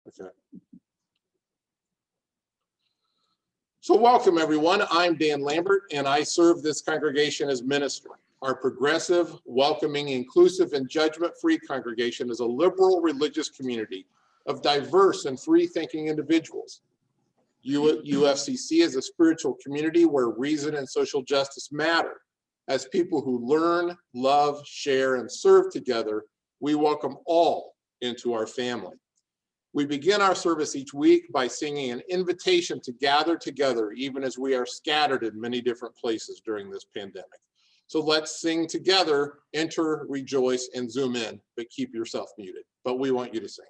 Okay. So welcome everyone. I'm Dan Lambert and I serve this congregation as minister. Our progressive, welcoming, inclusive, and judgment-free congregation is a liberal religious community of diverse and free-thinking individuals. UFCC is a spiritual community where reason and social justice matter. As people who learn, love, share, and serve together, we welcome all into our family. We begin our service each week by singing an invitation to gather together, even as we are scattered in many different places during this pandemic. So let's sing together, enter, rejoice, and zoom in, but keep yourself muted. But we want you to sing.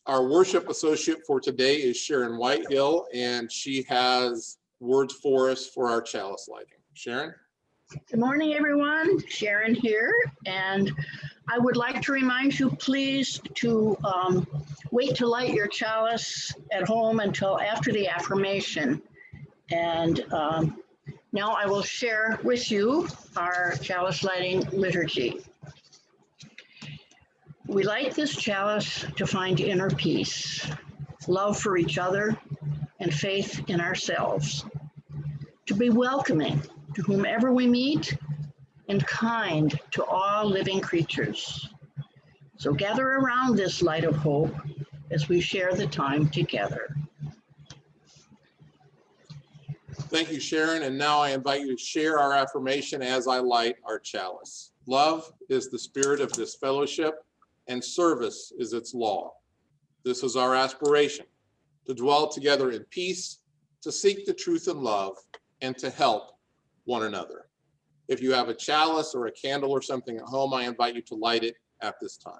Our worship associate for today is Sharon Whitehill, and she has words for us for our chalice lighting. Sharon? Good morning, everyone. Sharon here, and I would like to remind you, please, to wait to light your chalice at home until after the affirmation. And now I will share with you our chalice lighting liturgy. We light this chalice to find inner peace, love for each other, and faith in ourselves, to be welcoming to whomever we meet and kind to all living creatures. So gather around this light of hope as we share the time together. Thank you, Sharon. And now I invite you to share our affirmation as I light our chalice. Love is the spirit of this fellowship, and service is its law. This is our aspiration, to dwell together in peace, to seek the truth in love, and to help one another. If you have a chalice or a candle or something at home, I invite you to light it at this time.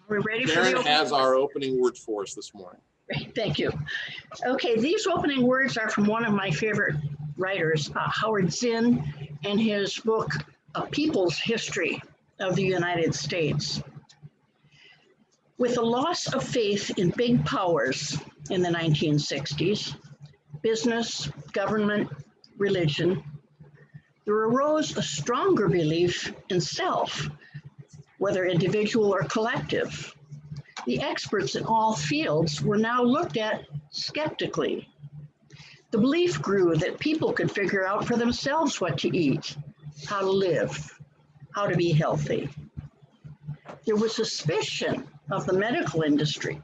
Are we ready? Sharon has our opening words for us this morning. Thank you. Okay, these opening words are from one of my favorite writers, Howard Zinn, and his book, A People's History of the United States. With the loss of faith in big powers in the 1960s, business, government, religion, there arose a stronger belief in self, whether individual or collective. The experts in all fields were now looked at skeptically. The belief grew that people could figure out for themselves what to eat, how to live, how to be healthy. There was suspicion of the medical industry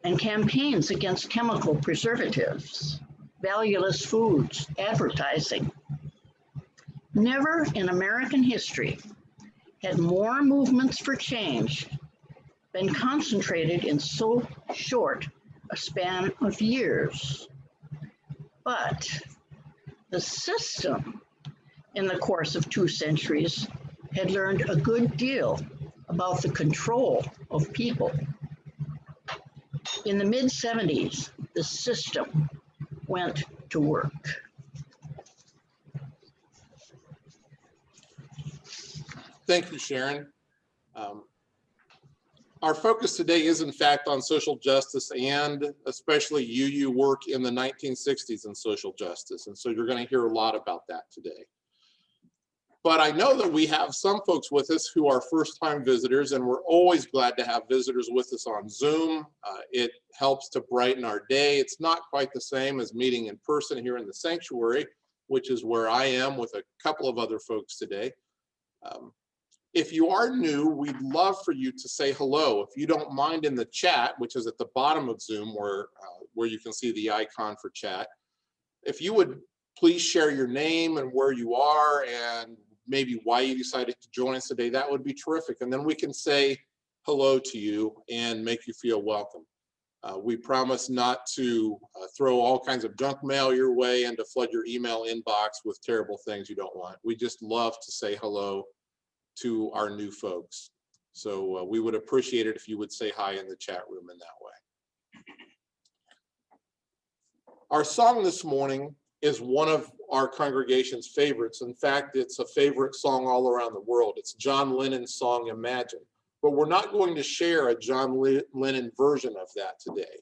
and campaigns against chemical preservatives, valueless foods, advertising. Never in American history had more movements for change been concentrated in so short a span of years. But the system, in the course of 2 centuries, had learned a good deal about the control of people. In the mid-70s, the system went to work. Thank you, Sharon. Our focus today is in fact on social justice and especially UU work in the 1960s in social justice. And so you're going to hear a lot about that today. But I know that we have some folks with us who are first-time visitors, and we're always glad to have visitors with us on Zoom. It helps to brighten our day. It's not quite the same as meeting in person here in the sanctuary, which is where I am with a couple of other folks today. If you are new, we'd love for you to say hello. If you don't mind, in the chat, which is at the bottom of Zoom where you can see the icon for chat, if you would please share your name and where you are and maybe why you decided to join us today, that would be terrific. And then we can say hello to you and make you feel welcome. We promise not to throw all kinds of junk mail your way and to flood your email inbox with terrible things you don't want. We just love to say hello to our new folks. So we would appreciate it if you would say hi in the chat room in that way. Our song this morning is one of our congregation's favorites. In fact, it's a favorite song all around the world. It's John Lennon's song, Imagine. But we're not going to share a John Lennon version of that today.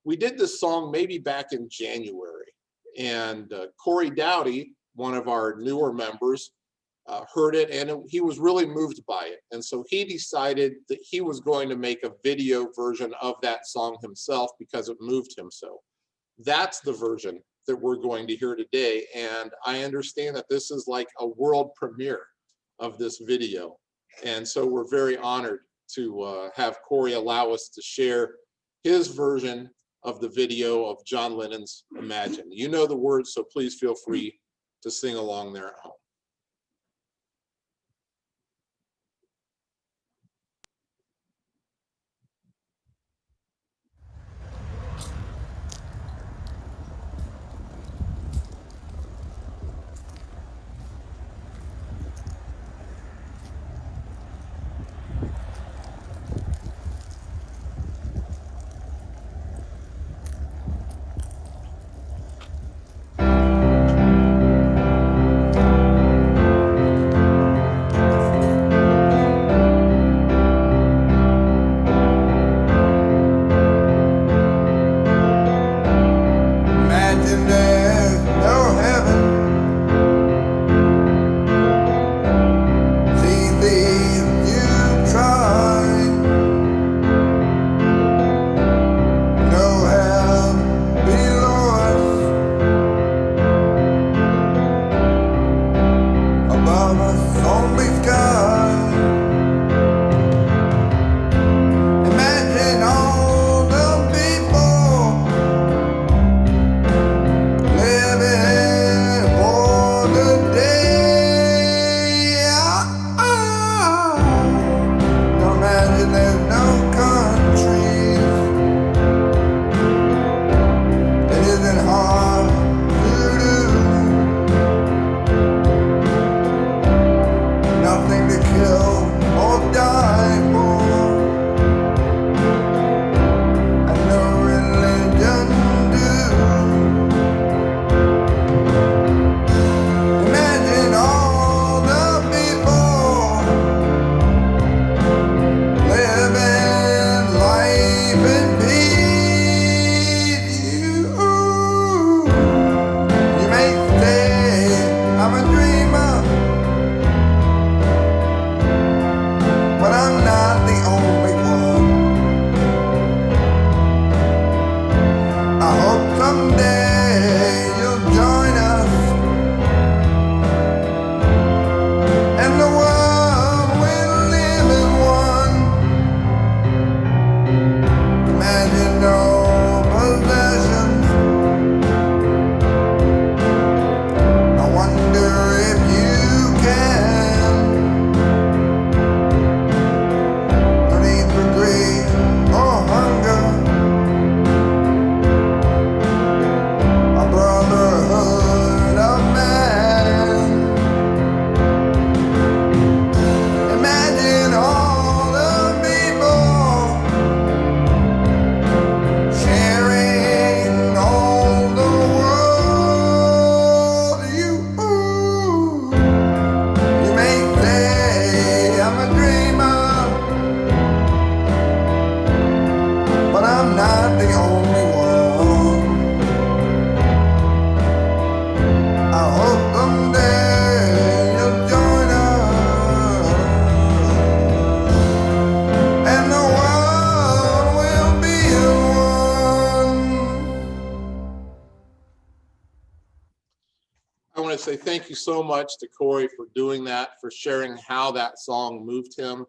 We did this song maybe back in January, and Corey Dowdy, one of our newer members, heard it, and he was really moved by it. And so he decided that he was going to make a video version of that song himself because it moved him so. That's the version that we're going to hear today. And I understand that this is like a world premiere of this video. And so we're very honored to have Corey allow us to share his version of the video of John Lennon's Imagine. You know the words, so please feel free to sing along there at home. to say thank you so much to Corey for doing that, for sharing how that song moved him.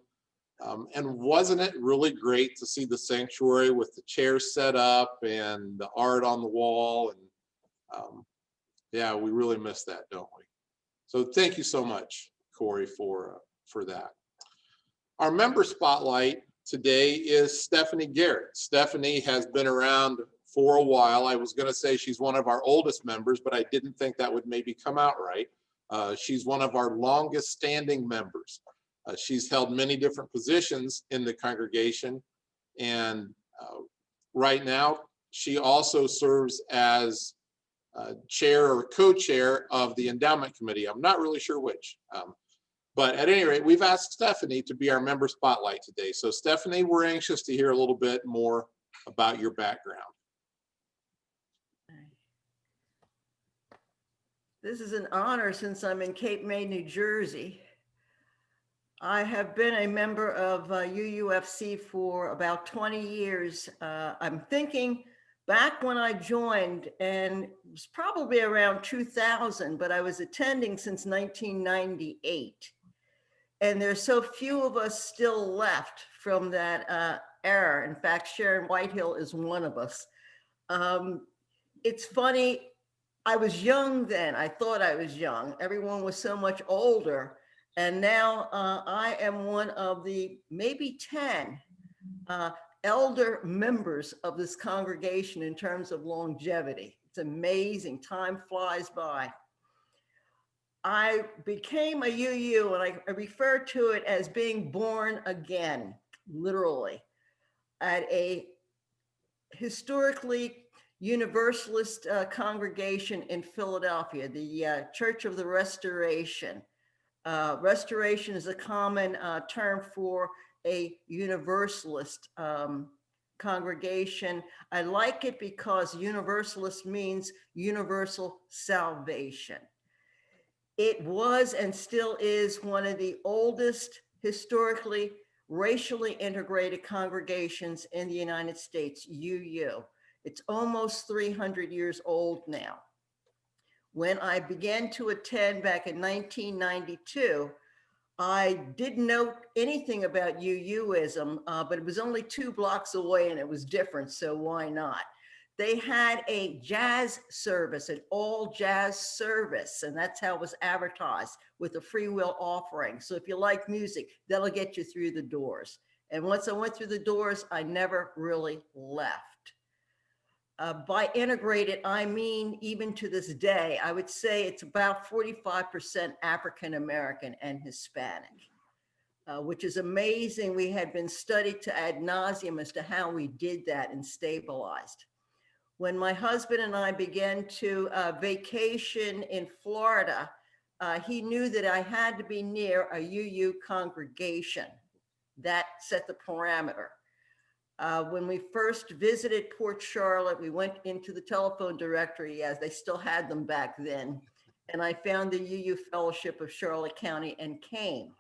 And wasn't it really great to see the sanctuary with the chairs set up and the art on the wall? And yeah, we really miss that, don't we? So thank you so much, Corey, for that. Our member spotlight today is Stephanie Garrett. Stephanie has been around for a while. I was going to say she's one of our oldest members, but I didn't think that would maybe come out right. She's one of our longest standing members. She's held many different positions in the congregation, and right now she also serves as chair or co-chair of the endowment committee. I'm not really sure which, but at any rate, we've asked Stephanie to be our member spotlight today. So Stephanie, we're anxious to hear a little bit more about your background. This is an honor since I'm in Cape May, New Jersey. I have been a member of UUFC for about 20 years. I'm thinking back when I joined, and it was probably around 2000, but I was attending since 1998. And there's so few of us still left from that era. In fact, Sharon Whitehill is one of us. It's funny, I was young then. I thought I was young. Everyone was so much older. And now I am one of the maybe 10 elder members of this congregation in terms of longevity. It's amazing. Time flies by. I became a UU, and I refer to it as being born again, literally, at a historically Universalist congregation in Philadelphia, the Church of the Restoration. Restoration is a common term for a Universalist congregation. I like it because Universalist means universal salvation. It was and still is one of the oldest historically racially integrated congregations in the United States, UU. It's almost 300 years old now. When I began to attend back in 1992, I didn't know anything about UUism, but it was only 2 blocks away and it was different, so why not? They had a jazz service, an all jazz service, and that's how it was advertised, with a free will offering. So if you like music, that'll get you through the doors. And once I went through the doors, I never really left. By integrated, I mean, even to this day, I would say it's about 45% African-American and Hispanic, which is amazing. We had been studied to ad nauseum as to how we did that and stabilized. When my husband and I began to vacation in Florida, he knew that I had to be near a UU congregation. That set the parameter. When we first visited Port Charlotte, we went into the telephone directory, as they still had them back then, and I found the UU Fellowship of Charlotte County and came.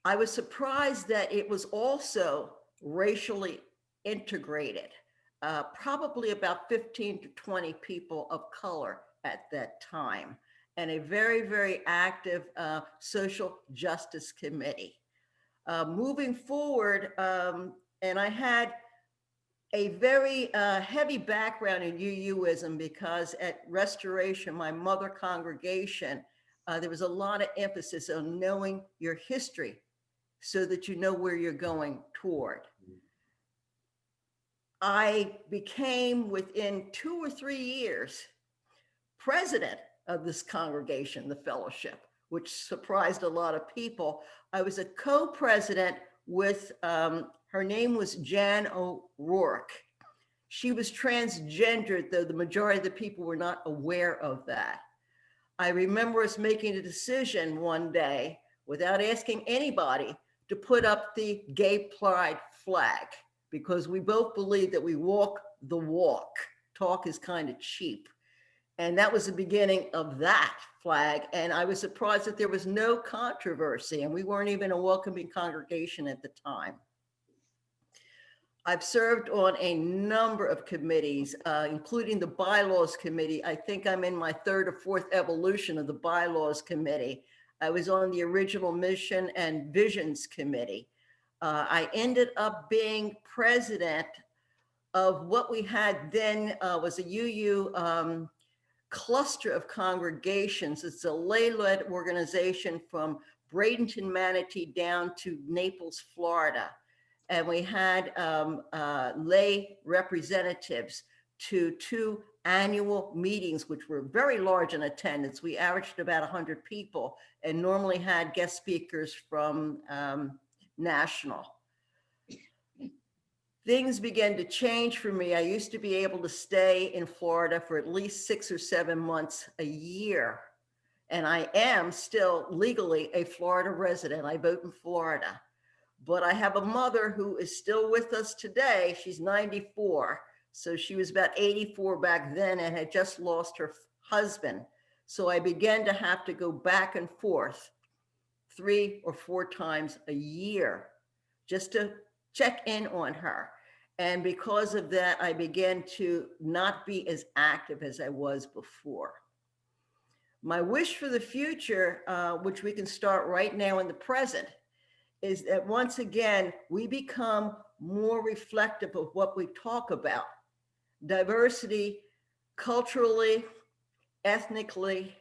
I was surprised that it was also racially integrated, probably about 15 to 20 people of color at that time, and a very, very active social justice committee. Moving forward, and I had a very heavy background in UUism because at Restoration, my mother congregation, there was a lot of emphasis on knowing your history so that you know where you're going toward. I became, within 2 or 3 years, president of this congregation, the fellowship, which surprised a lot of people. I was a co-president with, her name was Jan O'Rourke. She was transgendered, though the majority of the people were not aware of that. I remember us making a decision one day, without asking anybody, to put up the gay pride flag, because we both believe that we walk the walk. Talk is kind of cheap. And that was the beginning of that flag. And I was surprised that there was no controversy, and we weren't even a welcoming congregation at the time. I've served on a number of committees, including the Bylaws Committee. I think I'm in my third or fourth evolution of the Bylaws Committee. I was on the original Mission and Visions Committee. I ended up being president of what we had then was a UU cluster of congregations. It's a lay-led organization from Bradenton, Manatee down to Naples, Florida. And we had lay representatives to 2 annual meetings, which were very large in attendance. We averaged about 100 people and normally had guest speakers from national. Things began to change for me. I used to be able to stay in Florida for at least 6 or 7 months a year. And I am still legally a Florida resident. I vote in Florida. But I have a mother who is still with us today. She's 94. So she was about 84 back then and had just lost her husband. So I began to have to go back and forth 3 or 4 times a year just to check in on her. And because of that, I began to not be as active as I was before. My wish for the future, which we can start right now in the present, is that once again, we become more reflective of what we talk about. Diversity, culturally, ethnically,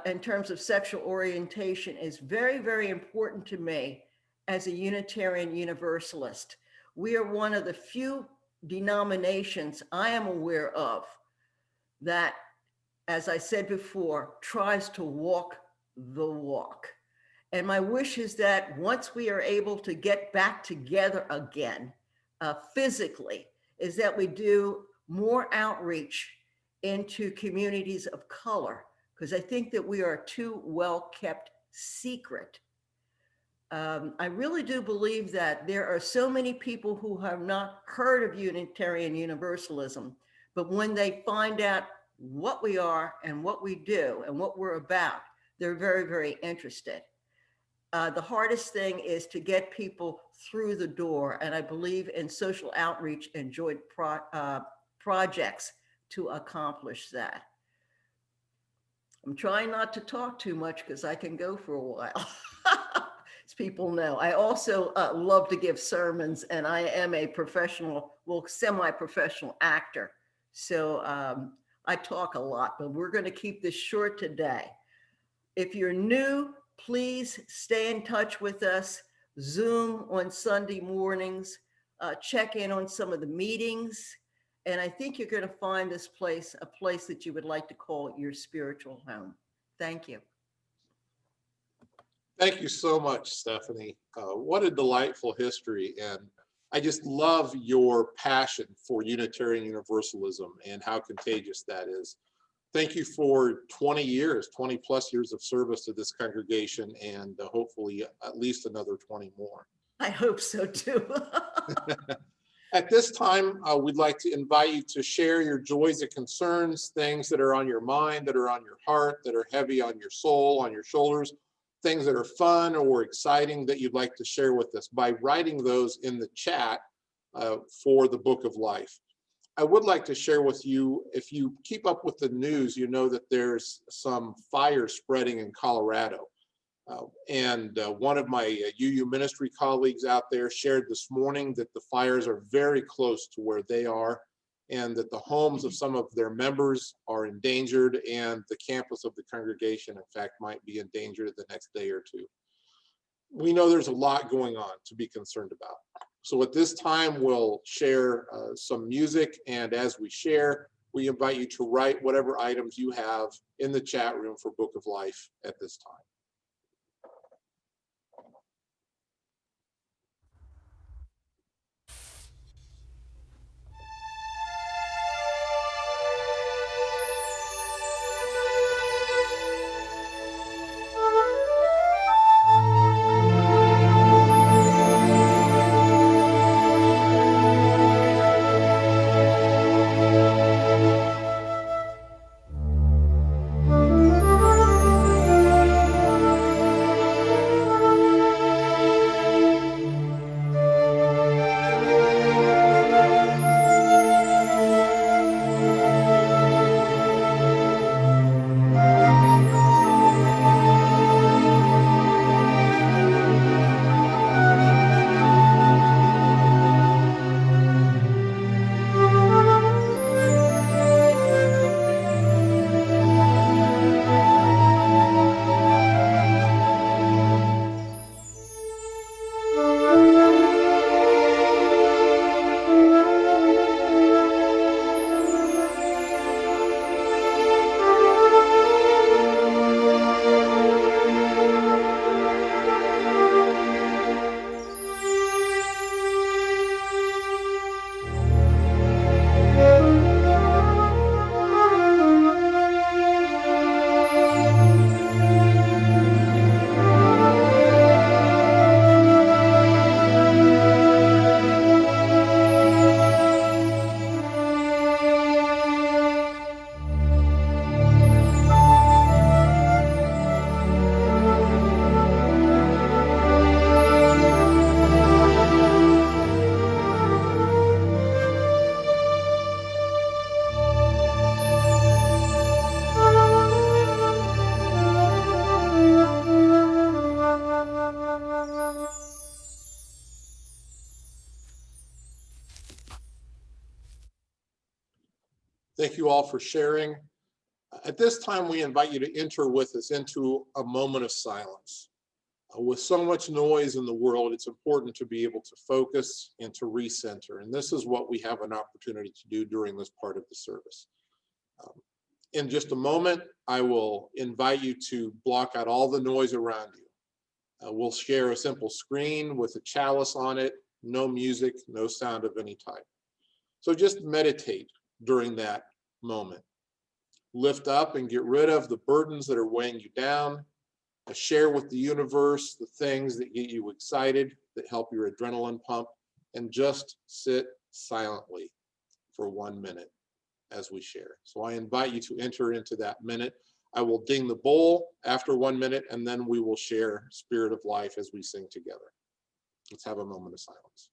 in terms of sexual orientation is very, very important to me as a Unitarian Universalist. We are one of the few denominations I am aware of that, as I said before, tries to walk the walk. And my wish is that once we are able to get back together again, physically, is that we do more outreach into communities of color, because I think that we are a too well-kept secret. I really do believe that there are so many people who have not heard of Unitarian Universalism, but when they find out what we are and what we do and what we're about, they're very, very interested. The hardest thing is to get people through the door, and I believe in social outreach and joint projects to accomplish that. I'm trying not to talk too much because I can go for a while. As people know, I also love to give sermons, and I am a professional, well, semi-professional actor. So I talk a lot, but we're going to keep this short today. If you're new, please stay in touch with us. Zoom on Sunday mornings, check in on some of the meetings. And I think you're going to find this place a place that you would like to call your spiritual home. Thank you. Thank you so much, Stephanie. What a delightful history. And I just love your passion for Unitarian Universalism and how contagious that is. Thank you for 20 years, 20 plus years of service to this congregation, and hopefully at least another 20 more. I hope so too. At this time, we'd like to invite you to share your joys and concerns, things that are on your mind, that are on your heart, that are heavy on your soul, on your shoulders, things that are fun or exciting that you'd like to share with us by writing those in the chat for the Book of Life. I would like to share with you, if you keep up with the news, you know that there's some fire spreading in Colorado. And one of my UU ministry colleagues out there shared this morning that the fires are very close to where they are, and that the homes of some of their members are endangered, and the campus of the congregation, in fact, might be endangered the next day or two. We know there's a lot going on to be concerned about. So at this time, we'll share some music, and as we share, we invite you to write whatever items you have in the chat room for Book of Life at this time. Thank you all for sharing. At this time, we invite you to enter with us into a moment of silence. With so much noise in the world, it's important to be able to focus and to recenter. And this is what we have an opportunity to do during this part of the service. In just a moment, I will invite you to block out all the noise around you. We'll share a simple screen with a chalice on it, no music, no sound of any type. So just meditate during that moment. Lift up and get rid of the burdens that are weighing you down. Share with the universe the things that get you excited, that help your adrenaline pump, and just sit silently for 1 minute as we share. So I invite you to enter into that minute. I will ding the bowl after 1 minute, and then we will share Spirit of Life as we sing together. Let's have a moment of silence.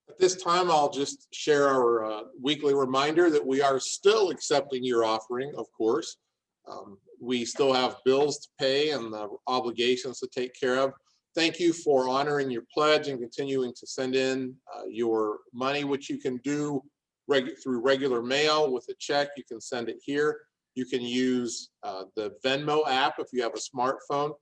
At this time, I'll just share our weekly reminder that we are still accepting your offering, of course. We still have bills to pay and obligations to take care of. Thank you for honoring your pledge and continuing to send in your money, which you can do through regular mail with a check. You can send it here. You can use the Venmo app if you have a smartphone.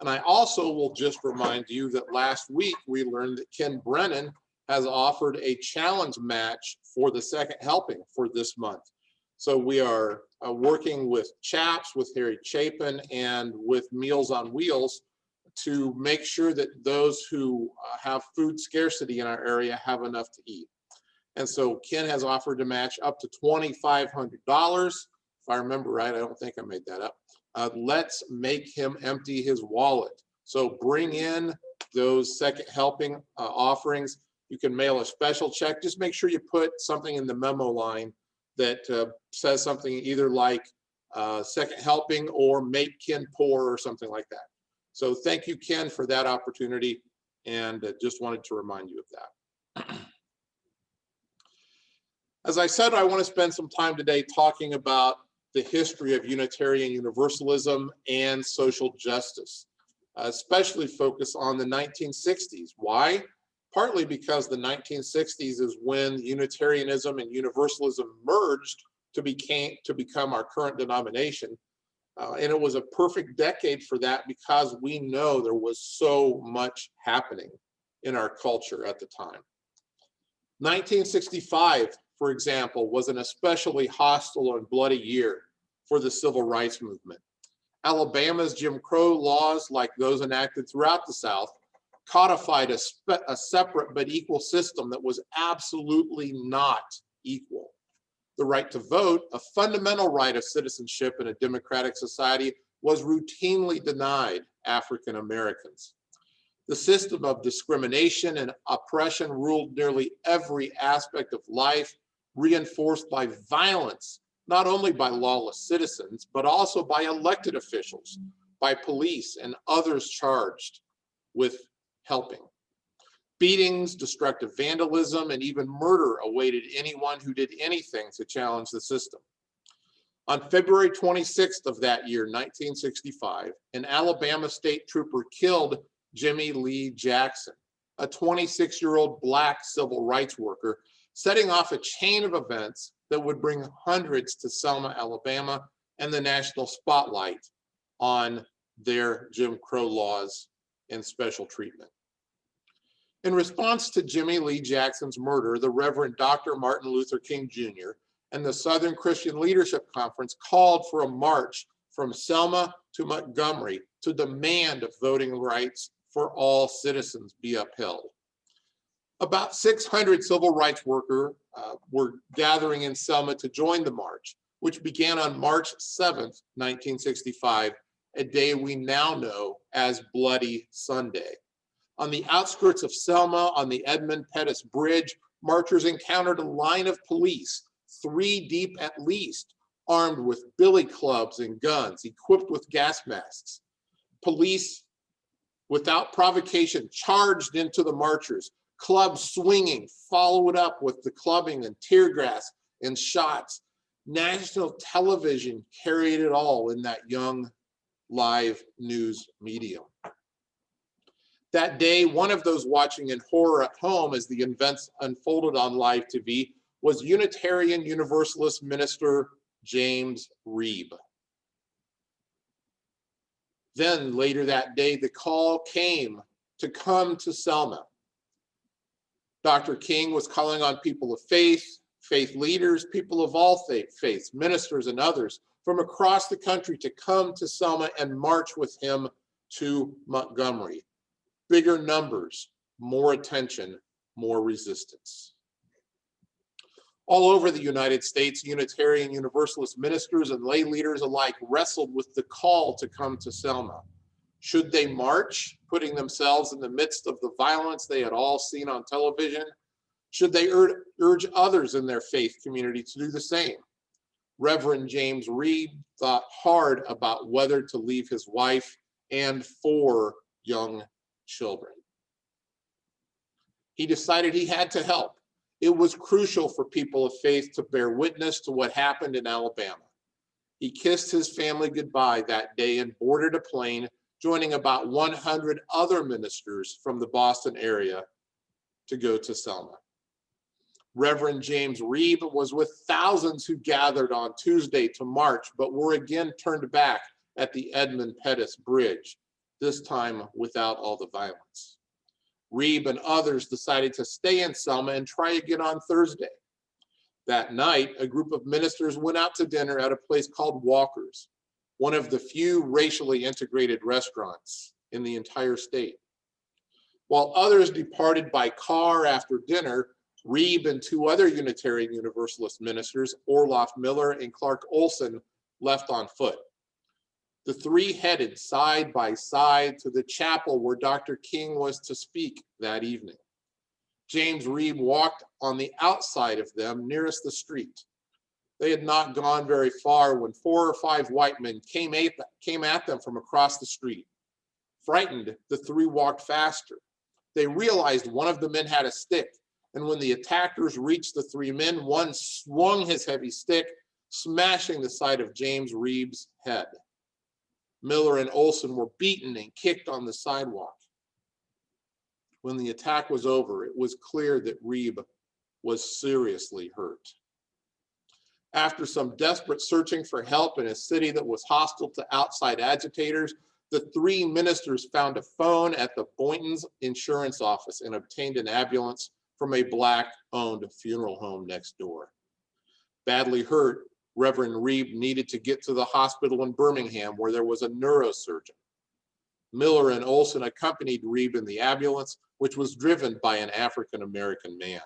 And I also will just remind you that last week we learned that Ken Brennan has offered a challenge match for the second helping for this month. So we are working with CHAPS, with Harry Chapin, and with Meals on Wheels to make sure that those who have food scarcity in our area have enough to eat. And so Ken has offered to match up to $2,500. If I remember right, I don't think I made that up. Let's make him empty his wallet. So bring in those second helping offerings. You can mail a special check. Just make sure you put something in the memo line that says something either like second helping or make Ken poor or something like that. So thank you, Ken, for that opportunity. and just wanted to remind you of that. As I said, I want to spend some time today talking about the history of Unitarian Universalism and social justice, especially focus on the 1960s. Why? Partly because the 1960s is when Unitarianism and Universalism merged to become our current denomination. And it was a perfect decade for that because we know there was so much happening in our culture at the time. 1965, for example, was an especially hostile and bloody year for the civil rights movement. Alabama's Jim Crow laws, like those enacted throughout the South, codified a separate but equal system that was absolutely not equal. The right to vote, a fundamental right of citizenship in a democratic society, was routinely denied African Americans. The system of discrimination and oppression ruled nearly every aspect of life, reinforced by violence, not only by lawless citizens, but also by elected officials, by police and others charged with helping. Beatings, destructive vandalism, and even murder awaited anyone who did anything to challenge the system. On February 26th of that year, 1965, an Alabama state trooper killed Jimmy Lee Jackson, a 26-year-old Black civil rights worker, setting off a chain of events that would bring hundreds to Selma, Alabama, and the national spotlight on their Jim Crow laws and special treatment. In response to Jimmy Lee Jackson's murder, the Reverend Dr. Martin Luther King Jr. and the Southern Christian Leadership Conference called for a march from Selma to Montgomery to demand voting rights for all citizens be upheld. About 600 civil rights workers were gathering in Selma to join the march, which began on March 7th, 1965, a day we now know as Bloody Sunday. On the outskirts of Selma, on the Edmund Pettus Bridge, marchers encountered a line of police, 3 deep at least, armed with billy clubs and guns, equipped with gas masks. Police, without provocation, charged into the marchers, clubs swinging, followed up with the clubbing and tear gas and shots. National television carried it all in that young live news medium. That day, one of those watching in horror at home as the events unfolded on live TV was Unitarian Universalist minister James Reeb. Then later that day, the call came to come to Selma. Dr. King was calling on people of faith, faith leaders, people of all faiths, ministers and others from across the country to come to Selma and march with him to Montgomery. Bigger numbers, more attention, more resistance. All over the United States, Unitarian Universalist ministers and lay leaders alike wrestled with the call to come to Selma. Should they march, putting themselves in the midst of the violence they had all seen on television? Should they urge others in their faith community to do the same? Reverend James Reeb thought hard about whether to leave his wife and 4 young children. He decided he had to help. It was crucial for people of faith to bear witness to what happened in Alabama. He kissed his family goodbye that day and boarded a plane, joining about 100 other ministers from the Boston area to go to Selma. Reverend James Reeb was with thousands who gathered on Tuesday to march, but were again turned back at the Edmund Pettus Bridge, this time without all the violence. Reeb and others decided to stay in Selma and try again on Thursday. That night, a group of ministers went out to dinner at a place called Walker's, one of the few racially integrated restaurants in the entire state. While others departed by car after dinner, Reeb and 2 other Unitarian Universalist ministers, Orloff Miller and Clark Olson, left on foot. The 3 headed side by side to the chapel where Dr. King was to speak that evening. James Reeb walked on the outside of them nearest the street. They had not gone very far when 4 or 5 white men came at them from across the street. Frightened, the 3 walked faster. They realized one of the men had a stick, and when the attackers reached the three men, one swung his heavy stick, smashing the side of James Reeb's head. Miller and Olson were beaten and kicked on the sidewalk. When the attack was over, it was clear that Reeb was seriously hurt. After some desperate searching for help in a city that was hostile to outside agitators, the three ministers found a phone at the Boynton's insurance office and obtained an ambulance from a Black-owned funeral home next door. Badly hurt, Reverend Reeb needed to get to the hospital in Birmingham where there was a neurosurgeon. Miller and Olson accompanied Reeb in the ambulance, which was driven by an African-American man.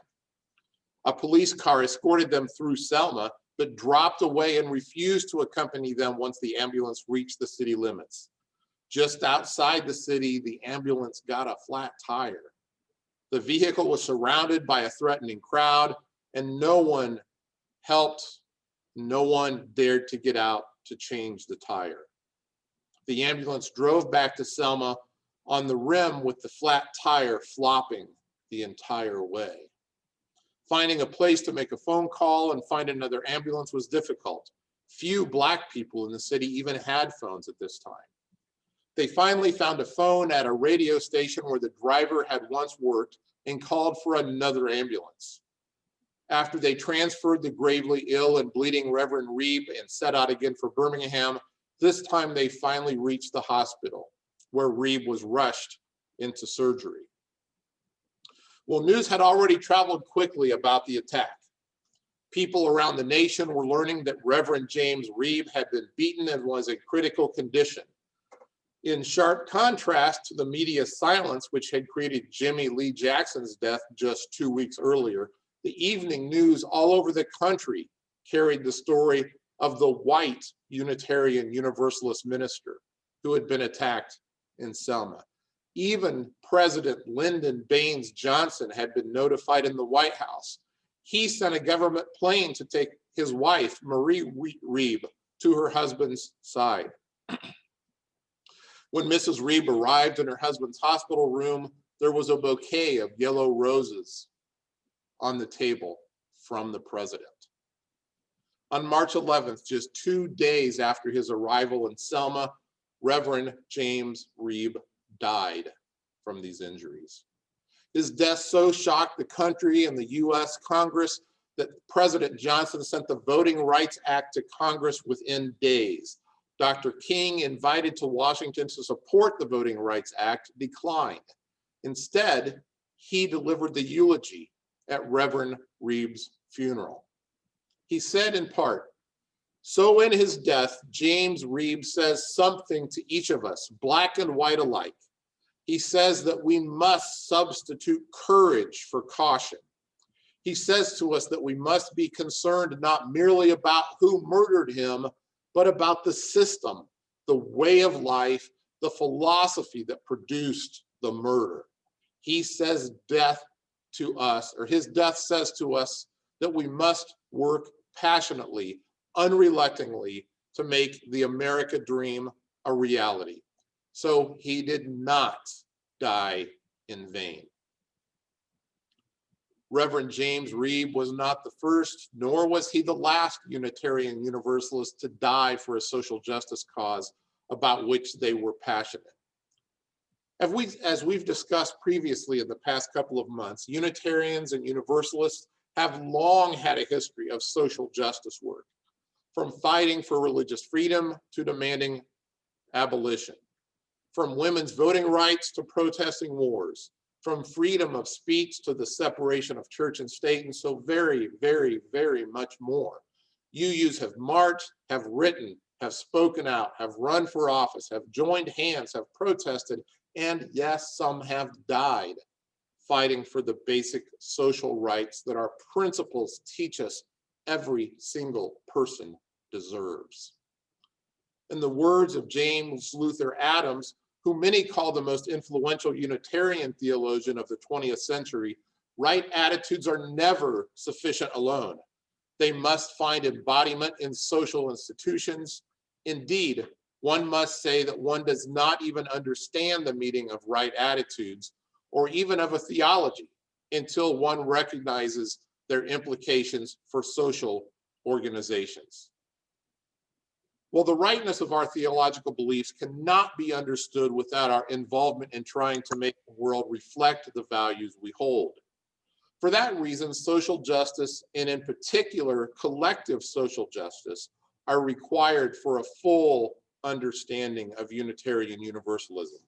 A police car escorted them through Selma, but dropped away and refused to accompany them once the ambulance reached the city limits. Just outside the city, the ambulance got a flat tire. The vehicle was surrounded by a threatening crowd, and no one helped. No one dared to get out to change the tire. The ambulance drove back to Selma on the rim with the flat tire flopping the entire way. Finding a place to make a phone call and find another ambulance was difficult. Few Black people in the city even had phones at this time. They finally found a phone at a radio station where the driver had once worked and called for another ambulance. After they transferred the gravely ill and bleeding Reverend Reeb and set out again for Birmingham, this time they finally reached the hospital, where Reeb was rushed into surgery. Well, news had already traveled quickly about the attack. People around the nation were learning that Reverend James Reeb had been beaten and was in critical condition. In sharp contrast to the media silence, which had created Jimmy Lee Jackson's death just 2 weeks earlier, the evening news all over the country carried the story of the white Unitarian Universalist minister who had been attacked in Selma. Even President Lyndon Baines Johnson had been notified in the White House. He sent a government plane to take his wife, Marie Reeb, to her husband's side. When Mrs. Reeb arrived in her husband's hospital room, there was a bouquet of yellow roses on the table from the president. On March 11th, just 2 days after his arrival in Selma, Reverend James Reeb died from these injuries. His death so shocked the country and the US Congress that President Johnson sent the Voting Rights Act to Congress within days. Dr. King, invited to Washington to support the Voting Rights Act, declined. Instead, he delivered the eulogy at Reverend Reeb's funeral. He said in part, "So in his death, James Reeb says something to each of us, Black and white alike. He says that we must substitute courage for caution. He says to us that we must be concerned not merely about who murdered him, but about the system, the way of life, the philosophy that produced the murder. He says death to us, or his death says to us that we must work passionately, unreluctantly to make the America dream a reality." So he did not die in vain. Reverend James Reeb was not the first, nor was he the last Unitarian Universalist to die for a social justice cause about which they were passionate. As we've discussed previously in the past couple of months, Unitarians and Universalists have long had a history of social justice work, from fighting for religious freedom to demanding abolition, from women's voting rights to protesting wars, from freedom of speech to the separation of church and state, and so very, very, very much more. UUs have marched, have written, have spoken out, have run for office, have joined hands, have protested, and yes, some have died fighting for the basic social rights that our principles teach us every single person deserves. In the words of James Luther Adams, who many call the most influential Unitarian theologian of the 20th century, right attitudes are never sufficient alone. They must find embodiment in social institutions. Indeed, one must say that one does not even understand the meaning of right attitudes or even of a theology until one recognizes their implications for social organizations. Well, the rightness of our theological beliefs cannot be understood without our involvement in trying to make the world reflect the values we hold. For that reason, social justice, and in particular, collective social justice, are required for a full understanding of Unitarian Universalism.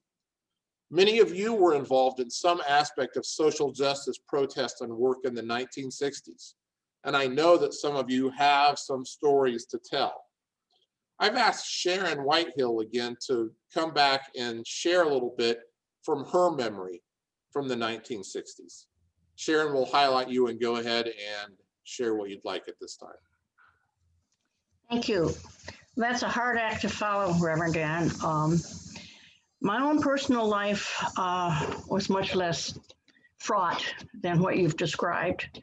Many of you were involved in some aspect of social justice protest and work in the 1960s, and I know that some of you have some stories to tell. I've asked Sharon Whitehill again to come back and share a little bit from her memory from the 1960s. Sharon will highlight you and go ahead and share what you'd like at this time. Thank you. That's a hard act to follow, Reverend Dan. My own personal life was much less fraught than what you've described,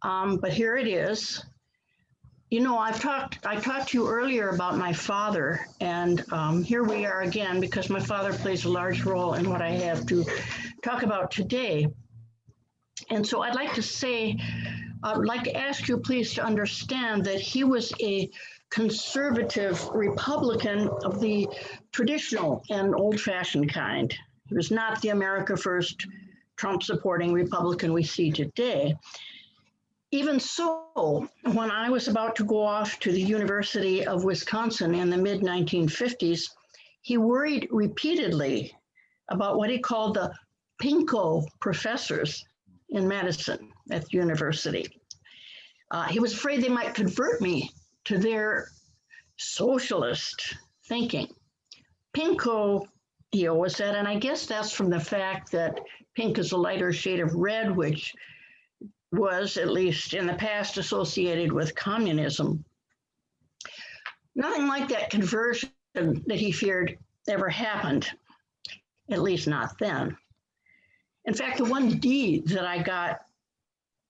but here it is. You know, I talked to you earlier about my father, and here we are again because my father plays a large role in what I have to talk about today. And so I'd like to ask you please to understand that he was a conservative Republican of the traditional and old-fashioned kind. He was not the America First, Trump-supporting Republican we see today. Even so, when I was about to go off to the University of Wisconsin in the mid-1950s, he worried repeatedly about what he called the pinko professors in Madison at the university. He was afraid they might convert me to their socialist thinking. Pinko, he always said, and I guess that's from the fact that pink is a lighter shade of red, which was, at least in the past, associated with communism. Nothing like that conversion that he feared ever happened, at least not then. In fact, the one D that I got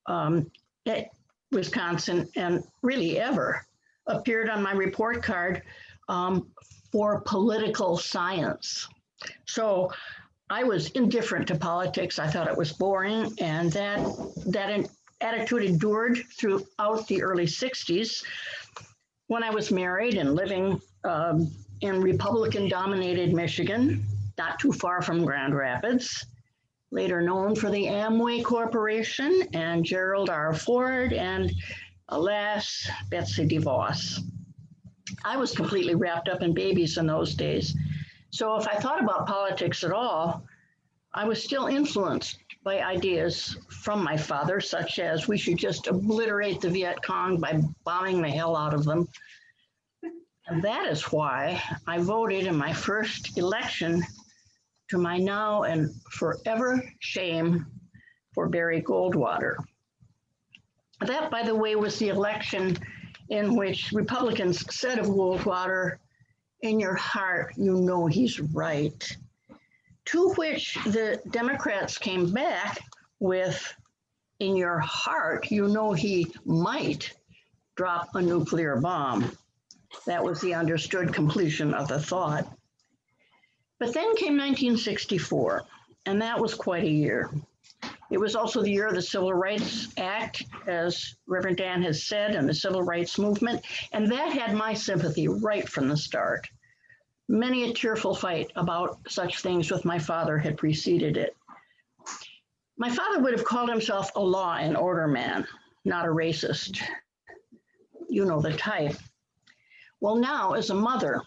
at Wisconsin, and really ever, appeared on my report card for political science. So I was indifferent to politics. I thought it was boring, and that attitude endured throughout the early 60s when I was married and living in Republican-dominated Michigan, not too far from Grand Rapids, later known for the Amway Corporation and Gerald R. Ford and, alas, Betsy DeVos. I was completely wrapped up in babies in those days. So if I thought about politics at all, I was still influenced by ideas from my father, such as we should just obliterate the Viet Cong by bombing the hell out of them. And that is why I voted in my first election, to my now and forever shame, for Barry Goldwater. That, by the way, was the election in which Republicans said of Goldwater, "In your heart, you know he's right." To which the Democrats came back with, "In your heart, you know he might drop a nuclear bomb." That was the understood completion of the thought. But then came 1964, and that was quite a year. It was also the year of the Civil Rights Act, as Reverend Dan has said, and the Civil Rights Movement, and that had my sympathy right from the start. Many a tearful fight about such things with my father had preceded it. My father would have called himself a law and order man, not a racist. You know the type. Well, now, as a mother,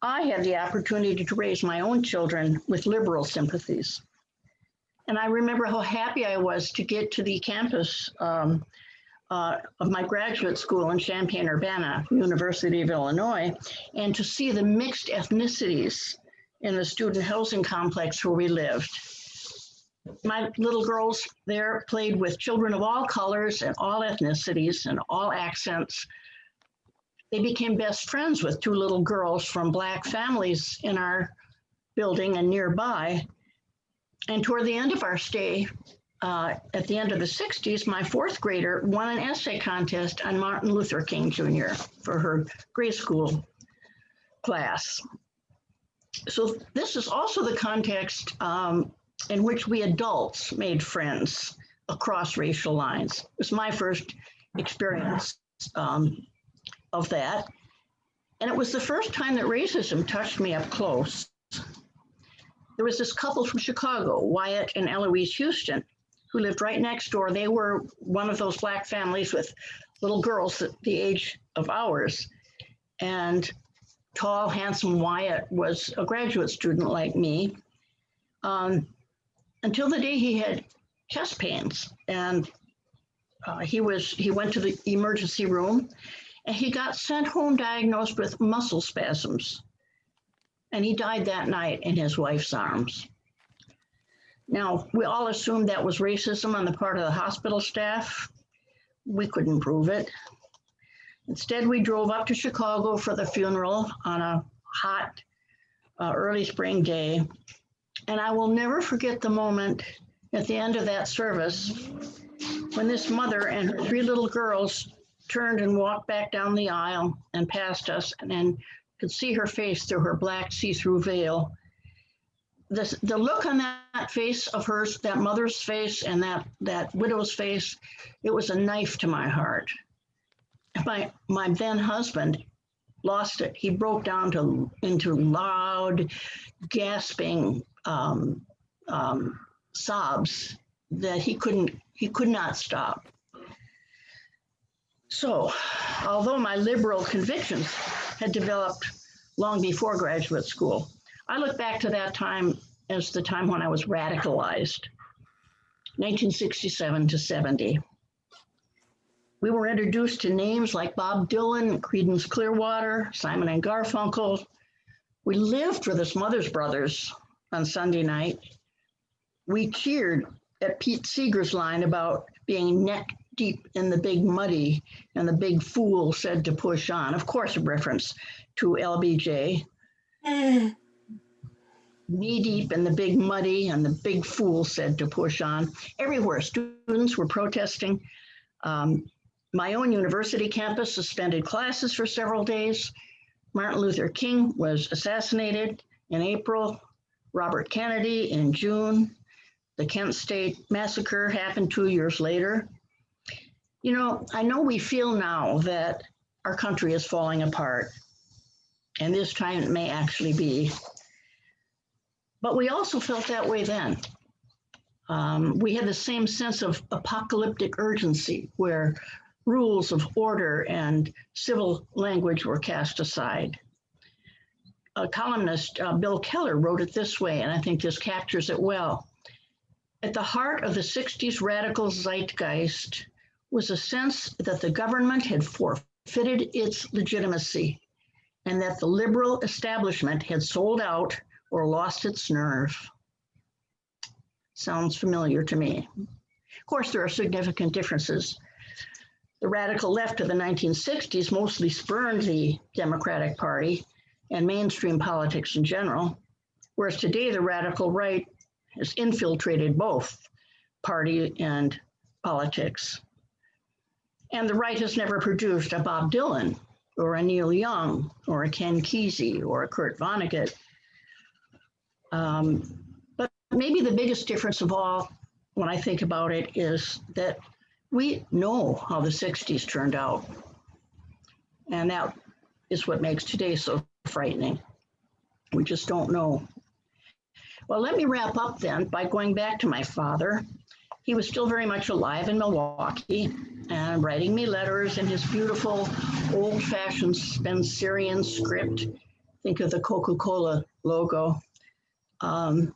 I had the opportunity to raise my own children with liberal sympathies. And I remember how happy I was to get to the campus of my graduate school in Champaign-Urbana, University of Illinois, and to see the mixed ethnicities in the student housing complex where we lived. My little girls there played with children of all colors and all ethnicities and all accents. They became best friends with two little girls from Black families in our building and nearby. And toward the end of our stay, at the end of the 60s, my fourth grader won an essay contest on Martin Luther King Jr. for her grade school class. So this is also the context in which we adults made friends across racial lines. It was my first experience of that. And it was the first time that racism touched me up close. There was this couple from Chicago, Wyatt and Eloise Houston, who lived right next door. They were one of those Black families with little girls at the age of ours. And tall, handsome Wyatt was a graduate student like me, until the day he had chest pains. And he went to the emergency room, and he got sent home diagnosed with muscle spasms. And he died that night in his wife's arms. Now, we all assumed that was racism on the part of the hospital staff. We couldn't prove it. Instead, we drove up to Chicago for the funeral on a hot, early spring day. And I will never forget the moment at the end of that service when this mother and her 3 little girls turned and walked back down the aisle and past us, and then could see her face through her black see-through veil. The look on that face of hers, that mother's face and that widow's face, it was a knife to my heart. My then husband lost it. He broke down into loud, gasping sobs that he could not stop. So, although my liberal convictions had developed long before graduate school, I look back to that time as the time when I was radicalized, 1967 to 70. We were introduced to names like Bob Dylan, Creedence Clearwater, Simon and Garfunkel. We lived for the Smothers Brothers on Sunday night. We cheered at Pete Seeger's line about being neck deep in the big muddy and the big fool said to push on. Of course, a reference to LBJ. Knee deep in the big muddy and the big fool said to push on. Everywhere, students were protesting. My own university campus suspended classes for several days. Martin Luther King was assassinated in April, Robert Kennedy in June. The Kent State Massacre happened 2 years later. You know, I know we feel now that our country is falling apart, and this time it may actually be. But we also felt that way then. We had the same sense of apocalyptic urgency where rules of order and civil language were cast aside. A columnist, Bill Keller, wrote it this way, and I think this captures it well. At the heart of the 60s radical zeitgeist was a sense that the government had forfeited its legitimacy and that the liberal establishment had sold out or lost its nerve. Sounds familiar to me. Of course, there are significant differences. The radical left of the 1960s mostly spurned the Democratic Party and mainstream politics in general, whereas today the radical right has infiltrated both party and politics. And the right has never produced a Bob Dylan or a Neil Young or a Ken Kesey or a Kurt Vonnegut. But maybe the biggest difference of all, when I think about it, is that we know how the 60s turned out. And that is what makes today so frightening. We just don't know. Well, let me wrap up then by going back to my father. He was still very much alive in Milwaukee and writing me letters in his beautiful old-fashioned Spencerian script. Think of the Coca-Cola logo. And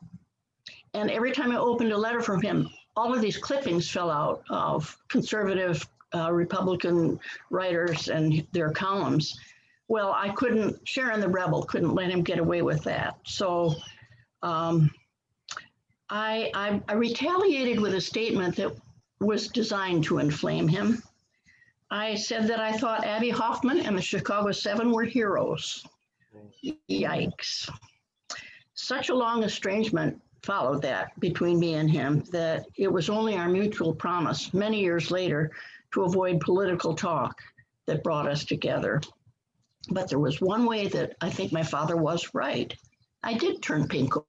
every time I opened a letter from him, all of these clippings fell out of conservative Republican writers and their columns. Well, I couldn't, Sharon the Rebel couldn't let him get away with that. So I retaliated with a statement that was designed to inflame him. I said that I thought Abby Hoffman and the Chicago 7 were heroes. Yikes. Such a long estrangement followed that between me and him that it was only our mutual promise many years later to avoid political talk that brought us together. But there was one way that I think my father was right. I did turn pinko.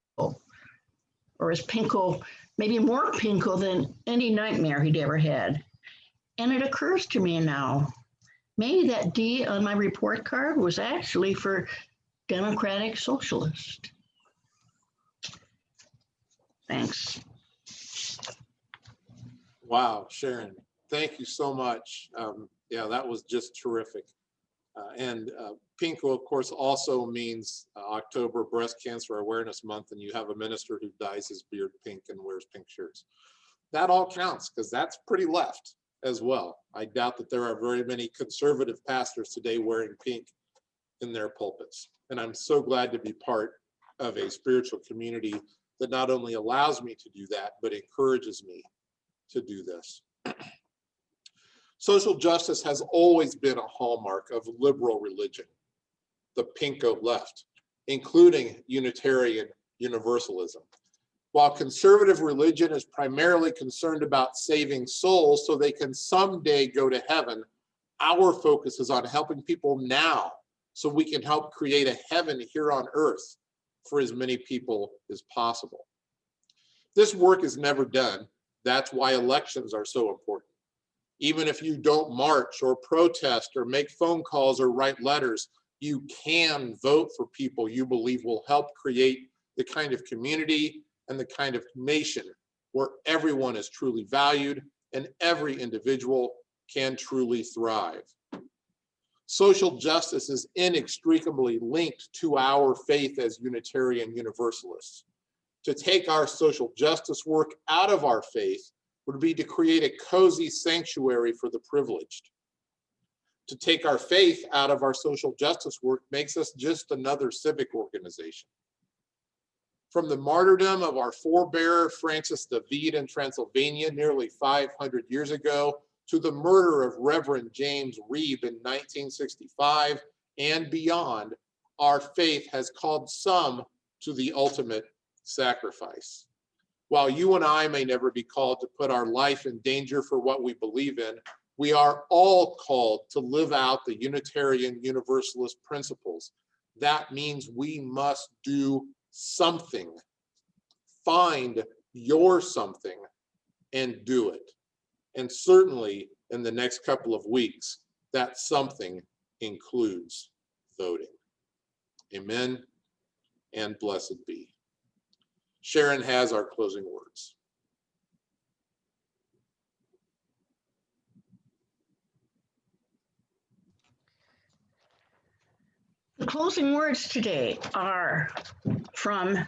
or as Pinko, maybe more Pinko than any nightmare he'd ever had. And it occurs to me now, maybe that D on my report card was actually for Democratic Socialist. Thanks. Wow, Sharon, thank you so much. Yeah, that was just terrific. And Pinko, of course, also means October Breast Cancer Awareness Month, and you have a minister who dyes his beard pink and wears pink shirts. That all counts because that's pretty left as well. I doubt that there are very many conservative pastors today wearing pink in their pulpits. And I'm so glad to be part of a spiritual community that not only allows me to do that, but encourages me to do this. Social justice has always been a hallmark of liberal religion, the Pinko left, including Unitarian Universalism. While conservative religion is primarily concerned about saving souls so they can someday go to heaven, our focus is on helping people now so we can help create a heaven here on earth for as many people as possible. This work is never done. That's why elections are so important. Even if you don't march or protest or make phone calls or write letters, you can vote for people you believe will help create the kind of community and the kind of nation where everyone is truly valued and every individual can truly thrive. Social justice is inextricably linked to our faith as Unitarian Universalists. To take our social justice work out of our faith would be to create a cozy sanctuary for the privileged. To take our faith out of our social justice work makes us just another civic organization. From the martyrdom of our forebearer Francis de Vite in Transylvania nearly 500 years ago, to the murder of Reverend James Reeb in 1965 and beyond, our faith has called some to the ultimate sacrifice. While you and I may never be called to put our life in danger for what we believe in, we are all called to live out the Unitarian Universalist principles. That means we must do something. Find your something and do it. And certainly in the next couple of weeks, that something includes voting. Amen and blessed be. Sharon has our closing words. The closing words today are from,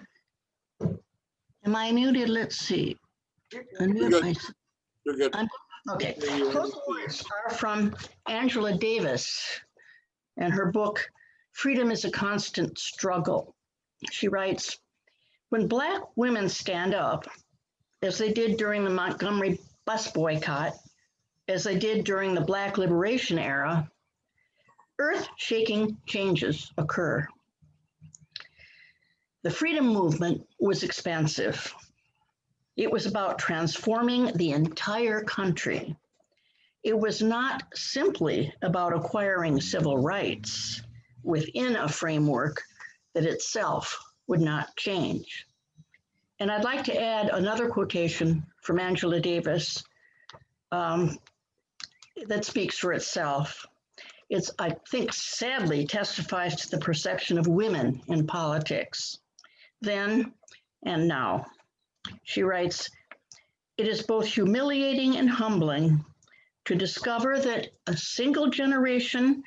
am I muted? Let's see. You're good. You're good. Okay, closing words are from Angela Davis and her book, Freedom is a Constant Struggle. She writes, when Black women stand up, as they did during the Montgomery bus boycott, as they did during the Black Liberation era, earth-shaking changes occur. The freedom movement was expansive. It was about transforming the entire country. It was not simply about acquiring civil rights within a framework that itself would not change. And I'd like to add another quotation from Angela Davis that speaks for itself. It's, I think, sadly testifies to the perception of women in politics, then and now. She writes, it is both humiliating and humbling to discover that a single generation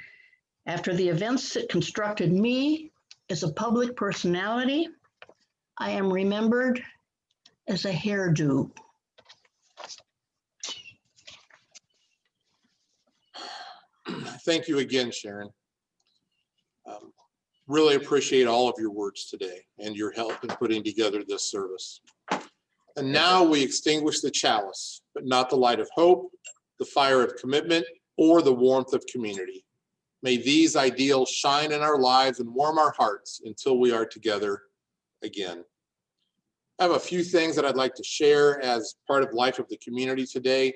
after the events that constructed me as a public personality, I am remembered as a hairdo. Thank you again, Sharon. Really appreciate all of your words today and your help in putting together this service. And now we extinguish the chalice, but not the light of hope, the fire of commitment, or the warmth of community. May these ideals shine in our lives and warm our hearts until we are together again. I have a few things that I'd like to share as part of Life of the Community today.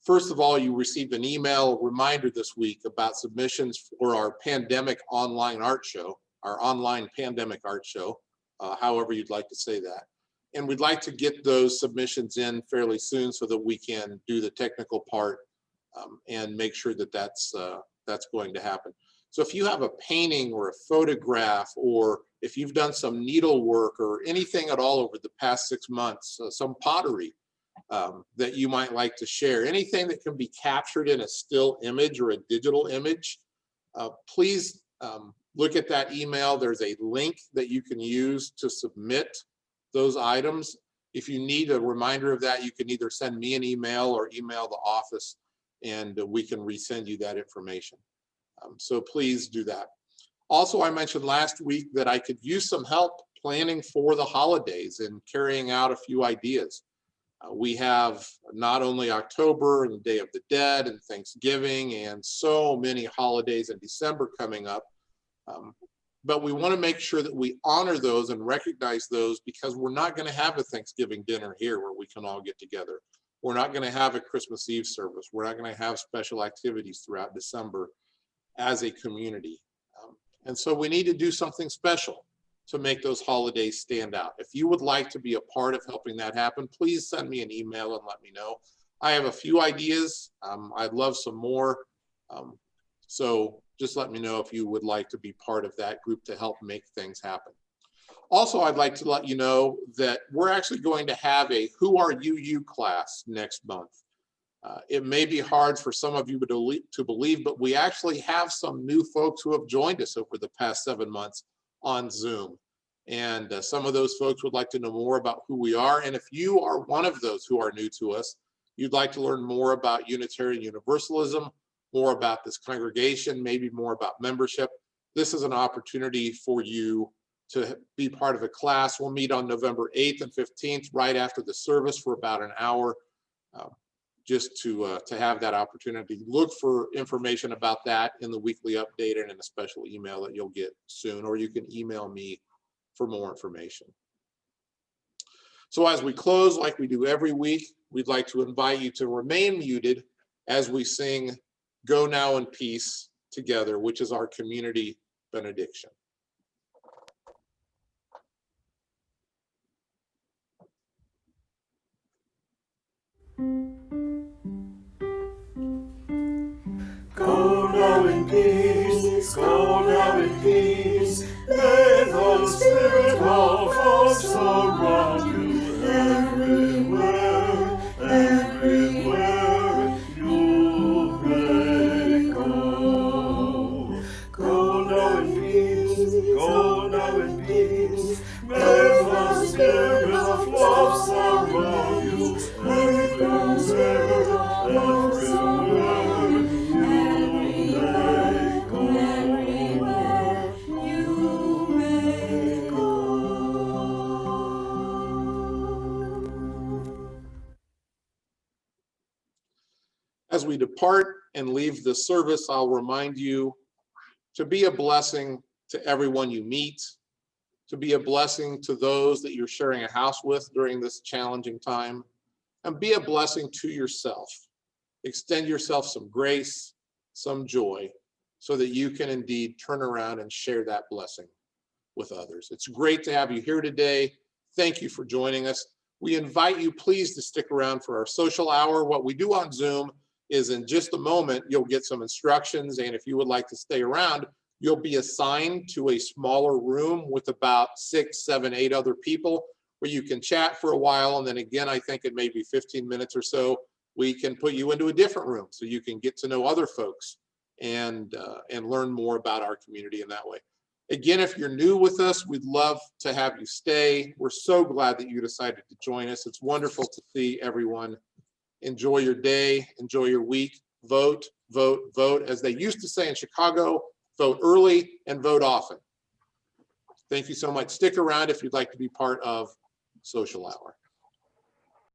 First of all, you received an email reminder this week about submissions for our pandemic online art show, our online pandemic art show, however you'd like to say that. And we'd like to get those submissions in fairly soon so that we can do the technical part and make sure that that's going to happen. So if you have a painting or a photograph, or if you've done some needlework or anything at all over the past 6 months, some pottery that you might like to share, anything that can be captured in a still image or a digital image, please look at that email. There's a link that you can use to submit those items. If you need a reminder of that, you can either send me an email or email the office, and we can resend you that information. So please do that. Also, I mentioned last week that I could use some help planning for the holidays and carrying out a few ideas. We have not only October and the Day of the Dead and Thanksgiving and so many holidays in December coming up, but we want to make sure that we honor those and recognize those, because we're not going to have a Thanksgiving dinner here where we can all get together. We're not going to have a Christmas Eve service. We're not going to have special activities throughout December as a community. And so we need to do something special to make those holidays stand out. If you would like to be a part of helping that happen, please send me an email and let me know. I have a few ideas. I'd love some more. So just let me know if you would like to be part of that group to help make things happen. Also, I'd like to let you know that we're actually going to have a Who Are You class next month. It may be hard for some of you to believe, but we actually have some new folks who have joined us over the past 7 months on Zoom. And some of those folks would like to know more about who we are. And if you are one of those who are new to us, you'd like to learn more about Unitarian Universalism, more about this congregation, maybe more about membership, this is an opportunity for you to be part of a class. We'll meet on November 8th and 15th, right after the service, for about an hour, just to have that opportunity. Look for information about that in the weekly update and in a special email that you'll get soon, or you can email me for more information. So as we close, like we do every week, we'd like to invite you to remain muted as we sing "Go Now in Peace" together, which is our community benediction. Go now in peace, go now in peace. May the Spirit of us surround you everywhere, everywhere you may go. Go now in peace, go now in peace. May the Spirit of love surround you everywhere, everywhere. As we depart and leave the service, I'll remind you to be a blessing to everyone you meet, to be a blessing to those that you're sharing a house with during this challenging time, and be a blessing to yourself. Extend yourself some grace, some joy, so that you can indeed turn around and share that blessing with others. It's great to have you here today. Thank you for joining us. We invite you, please, to stick around for our social hour. What we do on Zoom is, in just a moment, you'll get some instructions, and if you would like to stay around, you'll be assigned to a smaller room with about 6, 7, 8 other people where you can chat for a while, and then again, I think it may be 15 minutes or so, we can put you into a different room so you can get to know other folks and learn more about our community in that way. Again, if you're new with us, we'd love to have you stay. We're so glad that you decided to join us. It's wonderful to see everyone. Enjoy your day, enjoy your week. Vote, vote, vote. As they used to say in Chicago, vote early and vote often. Thank you so much. Stick around if you'd like to be part of Social Hour.